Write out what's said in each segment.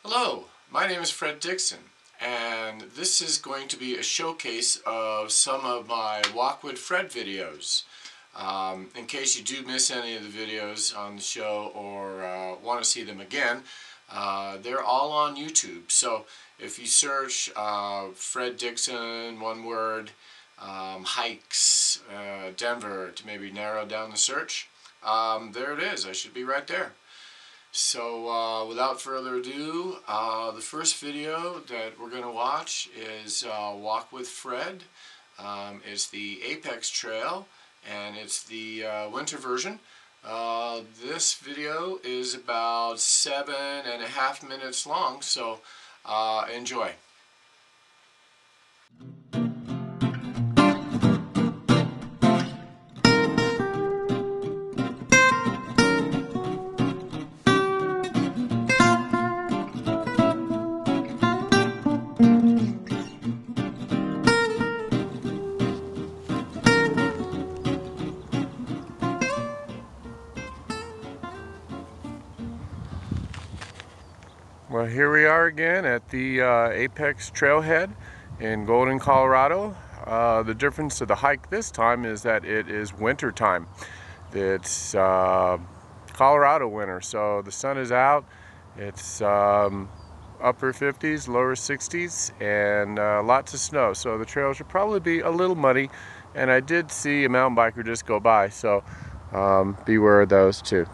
Hello, my name is Fred Dixon, and this is going to be a showcase of some of my Walk with Fred videos. In case you do miss any of the videos on the show or want to see them again, they're all on YouTube. So if you search Fred Dixon, one word, hikes, Denver, to maybe narrow down the search, there it is. I should be right there. So without further ado, the first video that we're going to watch is Walk with Fred. It's the Apex Trail, and it's the winter version. This video is about 7.5 minutes long, so enjoy. Well, here we are again at the Apex Trailhead in Golden, Colorado. The difference to the hike this time is that it is winter time. It's Colorado winter, so the sun is out. It's upper 50s, lower 60s, and lots of snow. So the trail should probably be a little muddy. And I did see a mountain biker just go by, so beware of those too.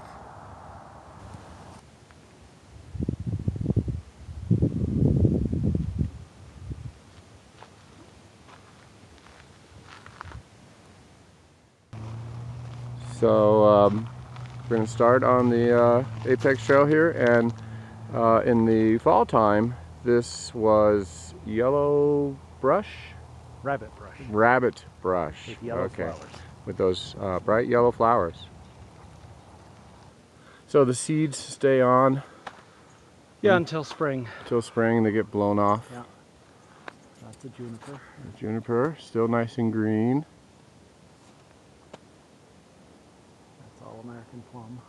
So we're going to start on the Apex Trail here, and in the fall time this was yellow brush? Rabbit brush. Rabbit brush. With yellow flowers. With those bright yellow flowers. So the seeds stay on? Yeah, until spring. Until spring, they get blown off. Yeah. That's the juniper. The juniper, still nice and green. All American plum.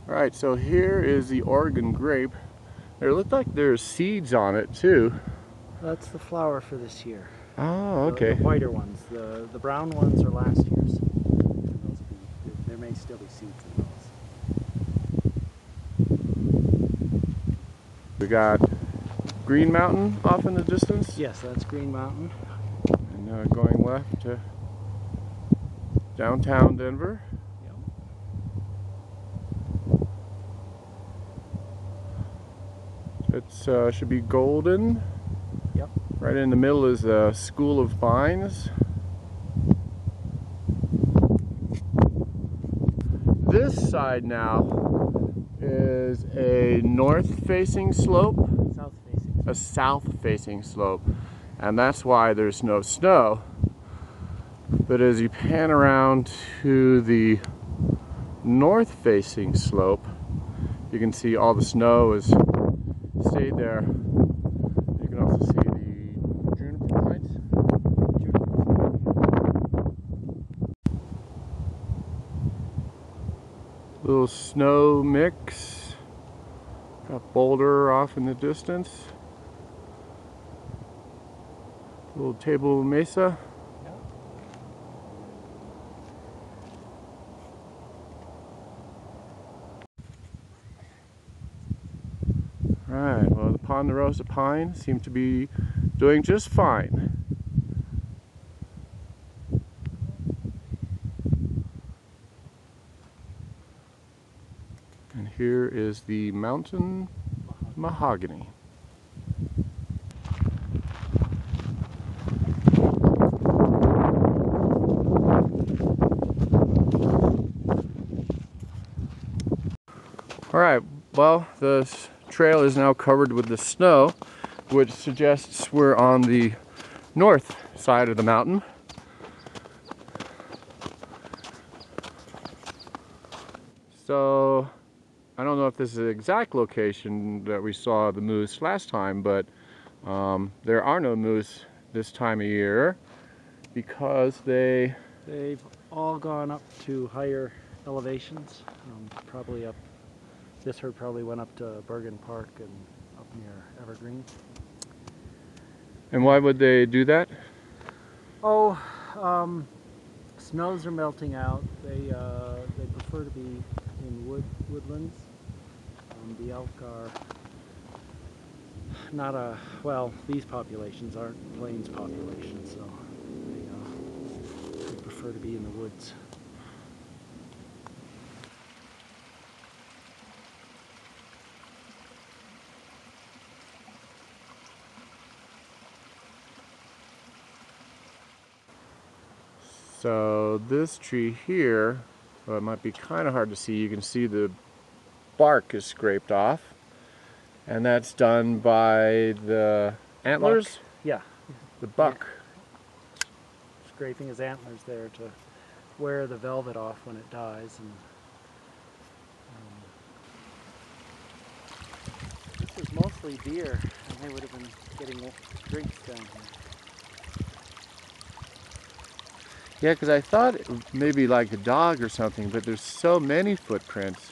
Alright, so here is the Oregon grape. There look like there's seeds on it too. That's the flower for this year. Oh, okay. The whiter ones. The brown ones are last year's. And those will be, there may still be seeds in those. We got Green Mountain off in the distance. Yes, that's Green Mountain. And going left to downtown Denver. Yep. It should be Golden. Yep. Right in the middle is the School of Pines. This side now is a north-facing slope. South-facing. A south-facing slope. And that's why there's no snow. But as you pan around to the north-facing slope, you can see all the snow has stayed there. You can also see the juniper pines. Little snow mix. Got Boulder off in the distance. Little Table Mesa. Alright, well, the Ponderosa pine seems to be doing just fine. And here is the mountain mahogany. Alright, well, the trail is now covered with the snow, which suggests we're on the north side of the mountain. So I don't know if this is the exact location that we saw the moose last time, but there are no moose this time of year because they've all gone up to higher elevations, probably up. This herd probably went up to Bergen Park and up near Evergreen. And why would they do that? Oh, snows are melting out. They prefer to be in woodlands. The elk are not these populations aren't plains populations, so they prefer to be in the woods. So this tree here, well, it might be kind of hard to see. You can see the bark is scraped off, and that's done by the antlers? Buck. Yeah. The buck. Scraping his antlers there to wear the velvet off when it dies. And this is mostly deer, and they would have been getting drinks down here. Yeah, because I thought it maybe like a dog or something, but there's so many footprints.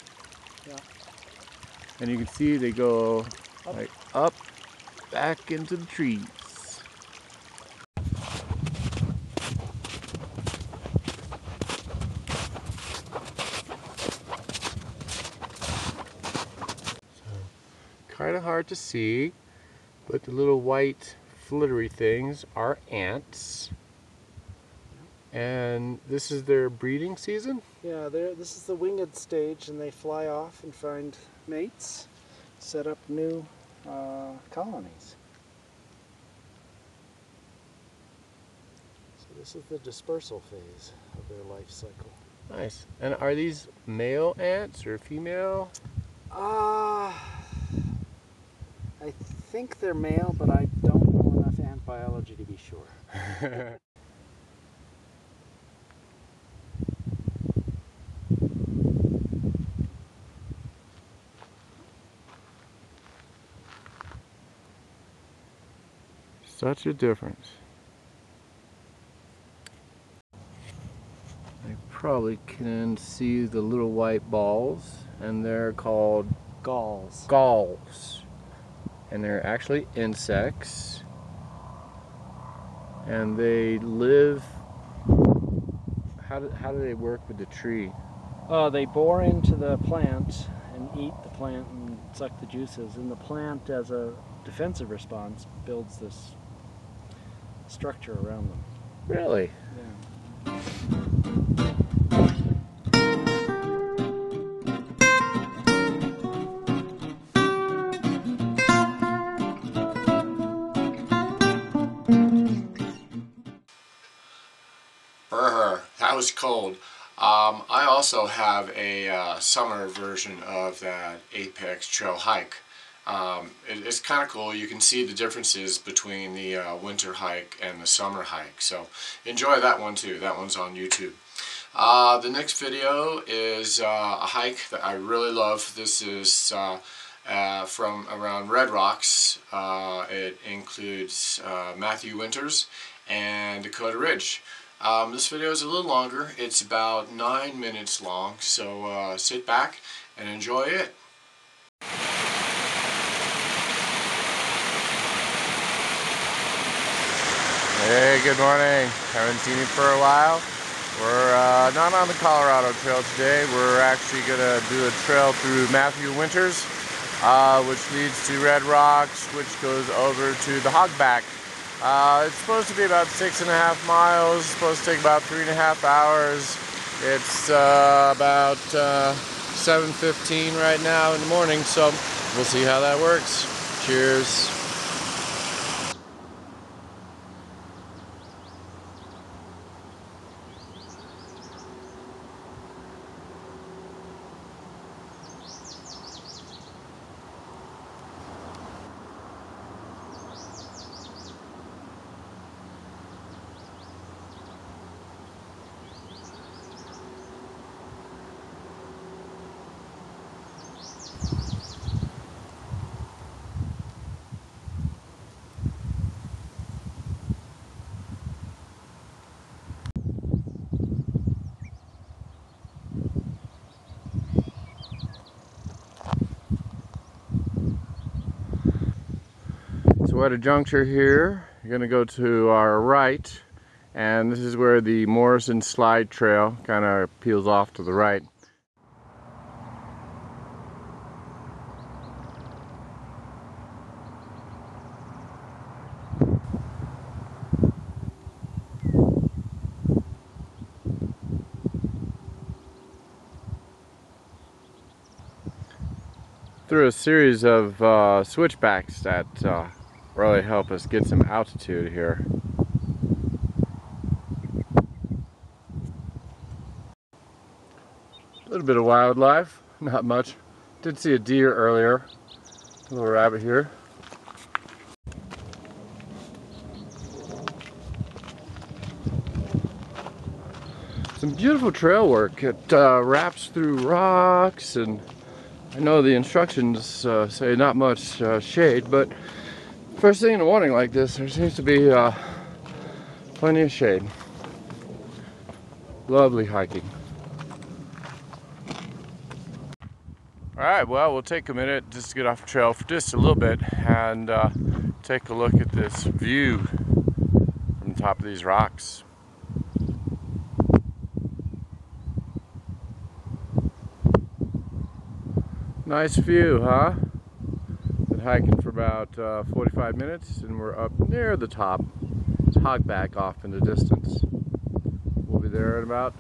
Yeah. And you can see they go like up, back into the trees. Kind of hard to see, but the little white flittery things are ants. And this is their breeding season? Yeah, this is the winged stage, and they fly off and find mates, set up new colonies. So this is the dispersal phase of their life cycle. Nice. And are these male ants or female? I think they're male, but I don't know enough ant biology to be sure. Such a difference. I probably can see the little white balls, and they're called Galls. galls. And they're actually insects. And they live... How do they work with the tree? They bore into the plant and eat the plant and suck the juices. And the plant, as a defensive response, builds this structure around them. Really? Yeah. Brr, that was cold. I also have a summer version of that Apex Trail hike. It's kind of cool. You can see the differences between the winter hike and the summer hike. So enjoy that one too. That one's on YouTube. The next video is a hike that I really love. This is from around Red Rocks. It includes Matthew Winters and Dakota Ridge. This video is a little longer. It's about 9 minutes long, so sit back and enjoy it. Hey, good morning. Haven't seen you for a while. We're not on the Colorado Trail today. We're actually going to do a trail through Matthew Winters, which leads to Red Rocks, which goes over to the Hogback. It's supposed to be about 6.5 miles. It's supposed to take about 3.5 hours. It's about 7:15 right now in the morning, so we'll see how that works. Cheers. we're at a juncture here. You're going to go to our right, and this is where the Morrison Slide Trail kind of peels off to the right. Through a series of switchbacks that really help us get some altitude here. A little bit of wildlife, not much. Did see a deer earlier, a little rabbit here. Some beautiful trail work. It wraps through rocks, and I know the instructions say not much shade, but first thing in the morning like this, there seems to be plenty of shade. Lovely hiking. Alright, well, we'll take a minute just to get off the trail for just a little bit and take a look at this view from the top of these rocks. Nice view, huh? Been hiking for about 45 minutes and we're up near the top. It's Hogback off in the distance. We'll be there in about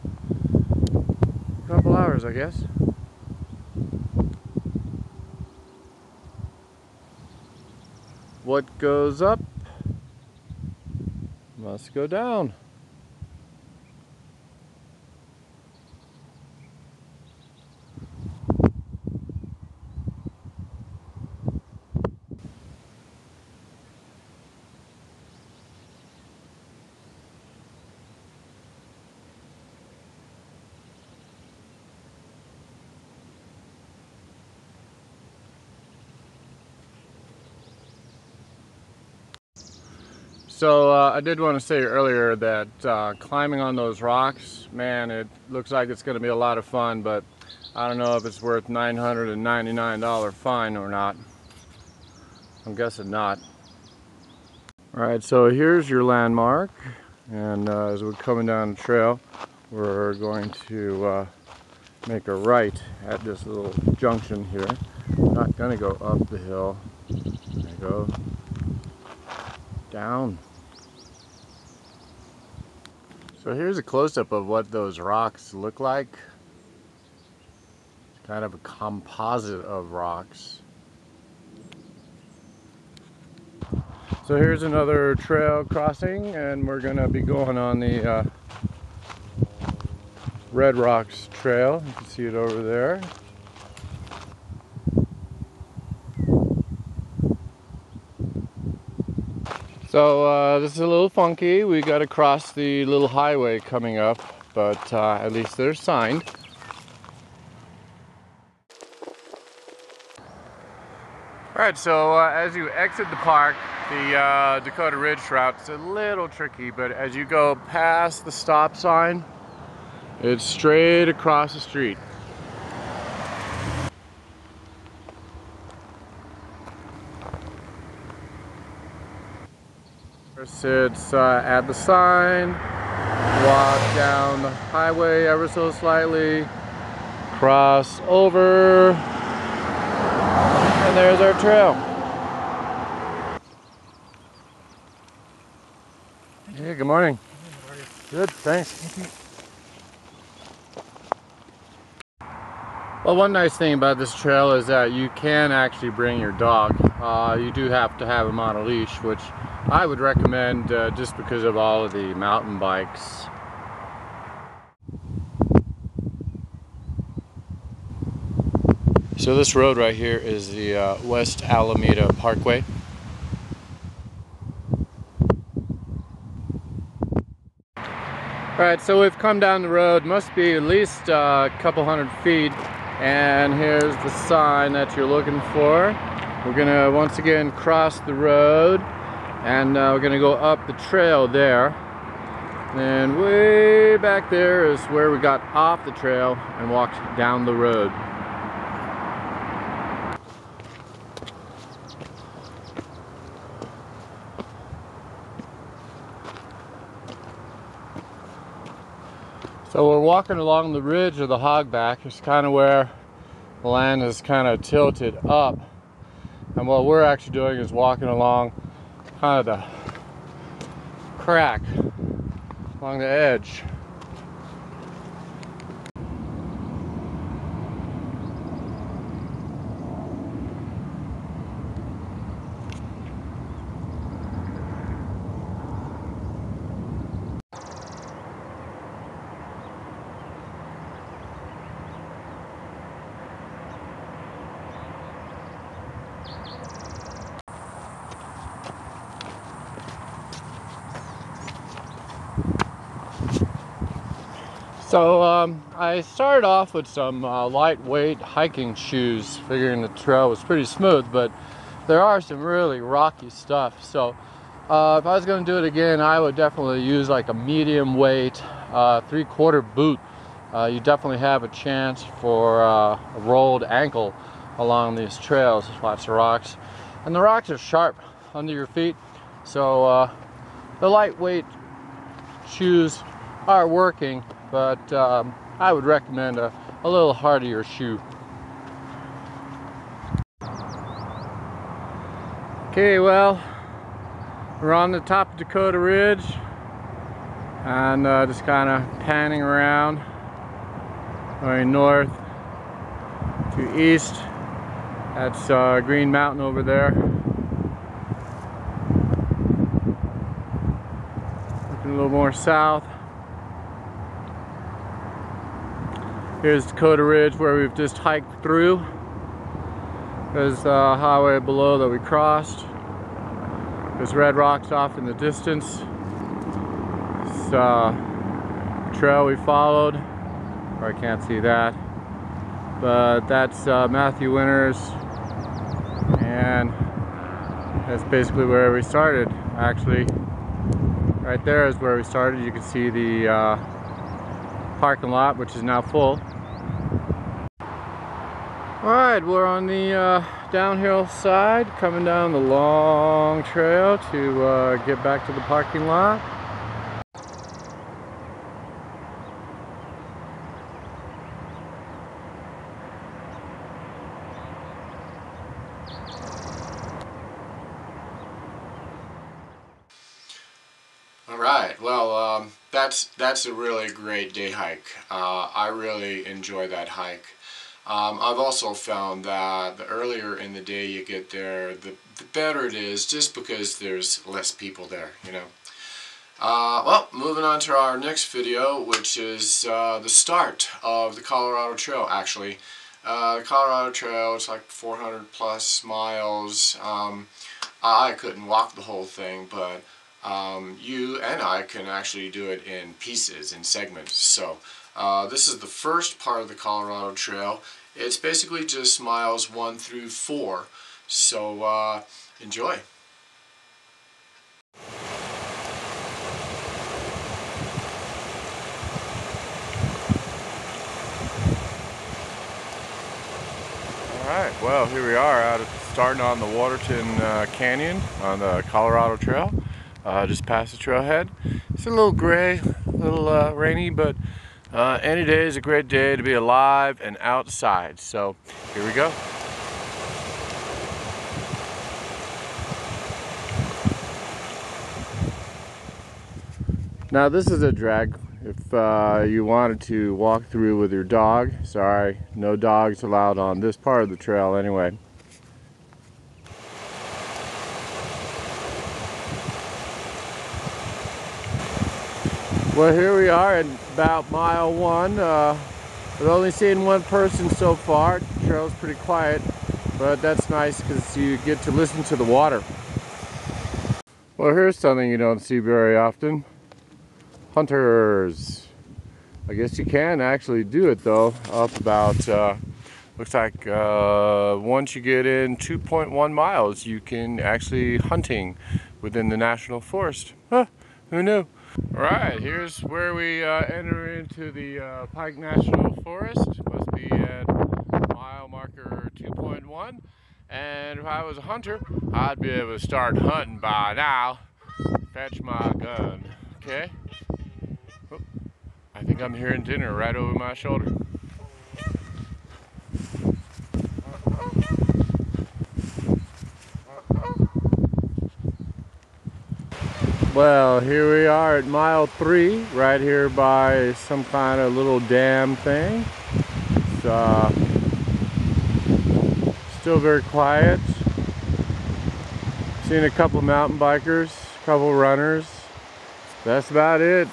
a couple hours, I guess. What goes up must go down. So I did want to say earlier that climbing on those rocks, man, it looks like it's going to be a lot of fun, but I don't know if it's worth $999 fine or not. I'm guessing not. Alright, so here's your landmark, and as we're coming down the trail, we're going to make a right at this little junction here. We're not going to go up the hill, we're going to go down. So here's a close-up of what those rocks look like. It's kind of a composite of rocks. So here's another trail crossing, and we're going to be going on the Red Rocks Trail. You can see it over there. So this is a little funky. We got to cross the little highway coming up, but at least they're signed. Alright, so as you exit the park, the Dakota Ridge route's a little tricky, but as you go past the stop sign, it's straight across the street. It's at the sign, walk down the highway ever so slightly, cross over, and there's our trail. Hey, good morning. How are you? Good, thanks. Well, one nice thing about this trail is that you can actually bring your dog. You do have to have him on a leash, which I would recommend just because of all of the mountain bikes. So this road right here is the West Alameda Parkway. Alright, so we've come down the road, must be at least a couple hundred feet, and here's the sign that you're looking for. We're gonna once again cross the road, and we're gonna go up the trail there. And way back there is where we got off the trail and walked down the road. So we're walking along the ridge of the hogback. It's kind of where the land is kind of tilted up. And what we're actually doing is walking along kind of the crack along the edge. So I started off with some lightweight hiking shoes, figuring the trail was pretty smooth, but there are some really rocky stuff. So if I was going to do it again, I would definitely use like a medium weight 3/4 boot. You definitely have a chance for a rolled ankle along these trails. There's lots of rocks, and the rocks are sharp under your feet, so the lightweight shoes are working, but I would recommend a little hardier shoe. Okay, well, we're on the top of Dakota Ridge and just kind of panning around, going north to east. That's Green Mountain over there. Looking a little more south. Here's Dakota Ridge where we've just hiked through. There's the highway below that we crossed. There's red rocks off in the distance. This trail we followed, or I can't see that, but that's Matthew Winters, and that's basically where we started. Actually, right there is where we started. You can see the parking lot, which is now full. Alright, we're on the downhill side, coming down the long trail to get back to the parking lot. Alright, well, that's a really great day hike. I really enjoy that hike. I've also found that the earlier in the day you get there, the better it is, just because there's less people there, you know. Well, moving on to our next video, which is the start of the Colorado Trail, actually. The Colorado Trail, it's like 400 plus miles. I couldn't walk the whole thing, but you and I can actually do it in pieces, in segments. So this is the first part of the Colorado Trail. It's basically just miles 1 through 4. So enjoy. Alright, well, here we are starting on the Waterton Canyon on the Colorado Trail, just past the trailhead. It's a little gray, a little rainy, but any day is a great day to be alive and outside. So here we go. Now this is a drag if you wanted to walk through with your dog. Sorry, no dogs allowed on this part of the trail anyway. Well, here we are at about mile 1. We've only seen one person so far. The trail's pretty quiet, but that's nice because you get to listen to the water. Well, here's something you don't see very often. Hunters. I guess you can actually do it though, up about, looks like once you get in 2.1 miles, you can actually hunting within the National Forest. Huh, who knew? Alright, here's where we enter into the Pike National Forest. Must be at mile marker 2.1. And if I was a hunter, I'd be able to start hunting by now. Fetch my gun, okay? Oh, I think think I'm hearing dinner right over my shoulder. Well, here we are at mile 3, right here by some kind of little dam thing. It's still very quiet. Seen a couple mountain bikers, a couple runners. That's about it.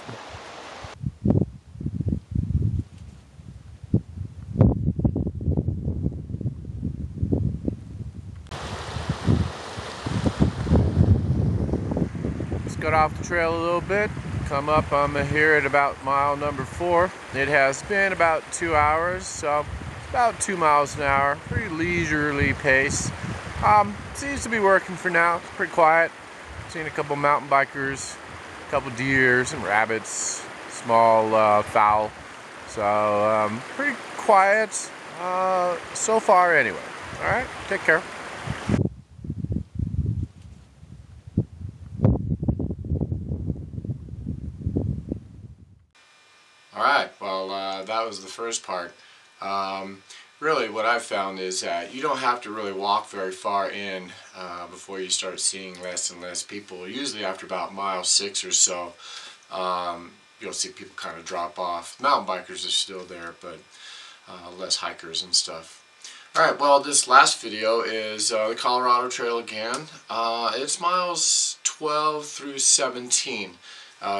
Let's get off the trail a little bit. Come up, I'm here at about mile number 4. It has been about 2 hours, so it's about 2 miles an hour. Pretty leisurely pace. Seems to be working for now. It's pretty quiet. Seen a couple mountain bikers, a couple deer, some rabbits, small fowl. So pretty quiet so far anyway. All right, take care. Alright, well that was the first part. Really what I've found is that you don't have to really walk very far in before you start seeing less and less people. Usually after about mile 6 or so, you'll see people kind of drop off. Mountain bikers are still there, but less hikers and stuff. Alright, well this last video is the Colorado Trail again. It's miles 12 through 17.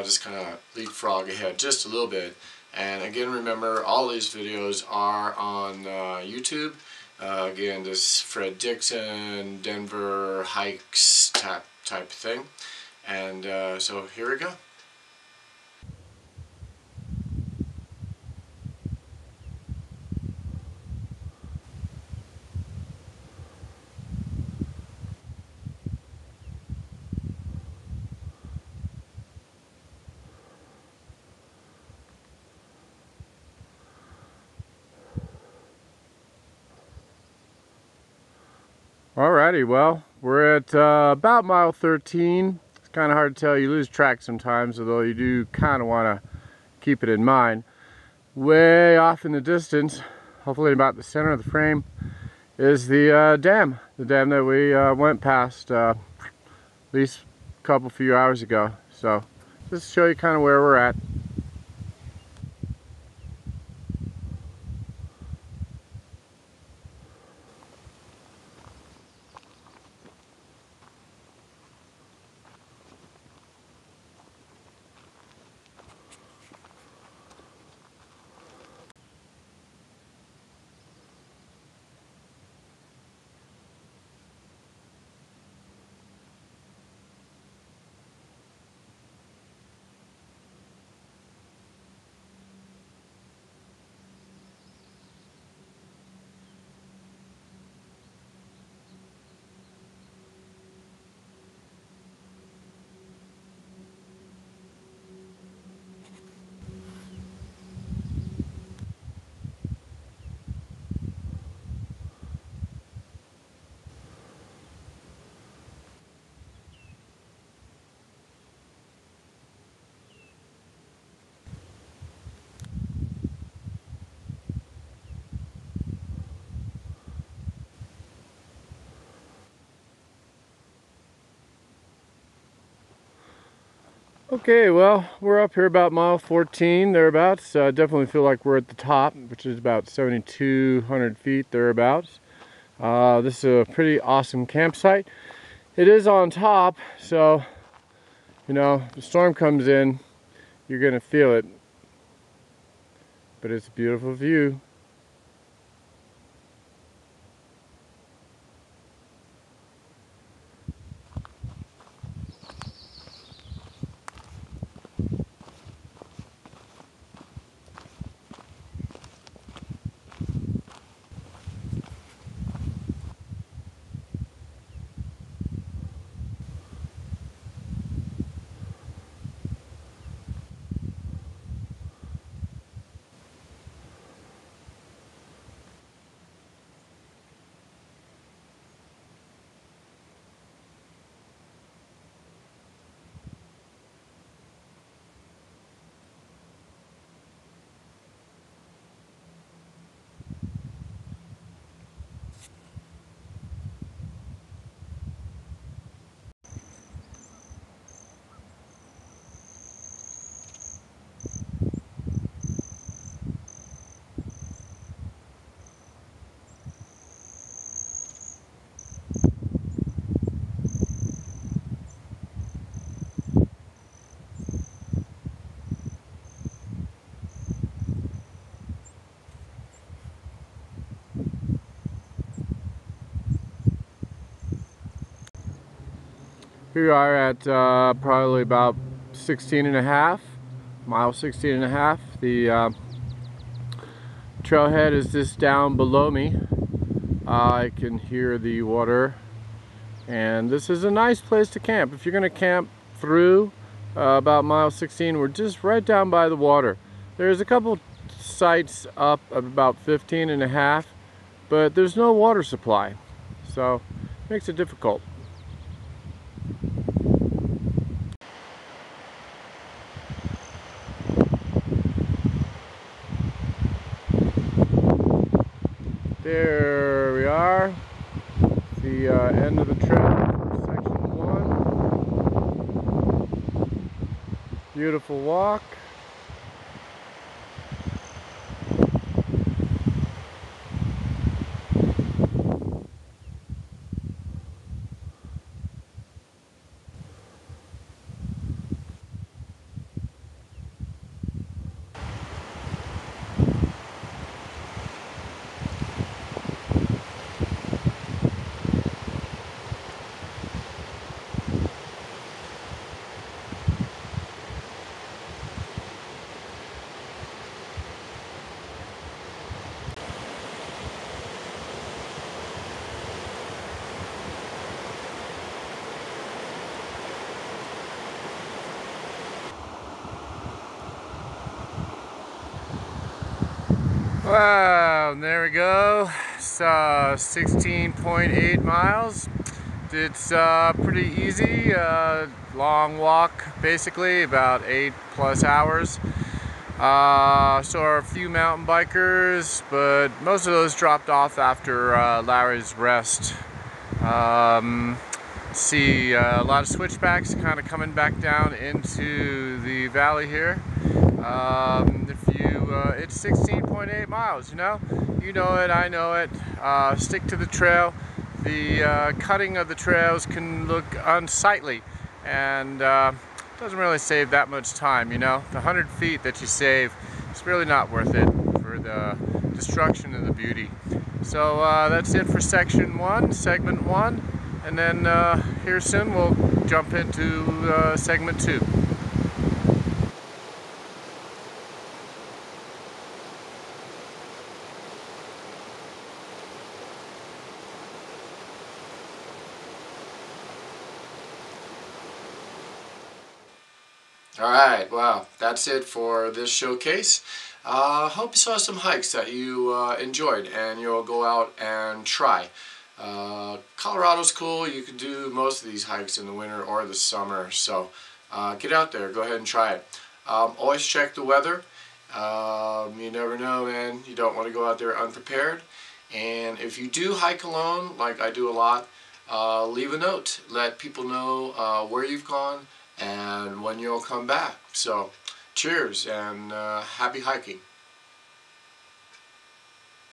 Just kind of leapfrog ahead just a little bit. And again, remember, all these videos are on YouTube. Again, this Fred Dixon, Denver hikes type thing. And so here we go. Alrighty, well, we're at about mile 13. It's kind of hard to tell. You lose track sometimes, although you do kind of want to keep it in mind. Way off in the distance, hopefully about the center of the frame, is the dam that we went past at least a few hours ago. So just to show you kind of where we're at. Okay, well, we're up here about mile 14, thereabouts. Definitely feel like we're at the top, which is about 7,200 feet, thereabouts. This is a pretty awesome campsite. It is on top, so, you know, if the storm comes in, you're going to feel it. But it's a beautiful view. Here we are at probably about 16 and a half, mile 16 and a half. The trailhead is just down below me. I can hear the water, and this is a nice place to camp. If you're going to camp through about mile 16, we're just right down by the water. There's a couple sites up of about 15 and a half, but there's no water supply, so it makes it difficult. There we are, the end of the trail, section 1. Beautiful walk. Wow, there we go. It's 16.8 miles. It's pretty easy, long walk, basically about 8+ hours. Saw a few mountain bikers, but most of those dropped off after Larry's rest. See a lot of switchbacks kind of coming back down into the valley here. It's 16.8 miles, you know it, I know it. Stick to the trail. The cutting of the trails can look unsightly, and doesn't really save that much time, you know. The 100 feet that you save, it's really not worth it for the destruction of the beauty. So that's it for section 1, segment 1, and then here soon we'll jump into segment 2. Alright, wow, that's it for this showcase. Hope you saw some hikes that you enjoyed and you'll go out and try. Colorado's cool. You can do most of these hikes in the winter or the summer, so get out there, go ahead and try it. Always check the weather. You never know, man. You don't want to go out there unprepared. And if you do hike alone, like I do a lot, leave a note. Let people know where you've gone and when you'll come back. So cheers and happy hiking.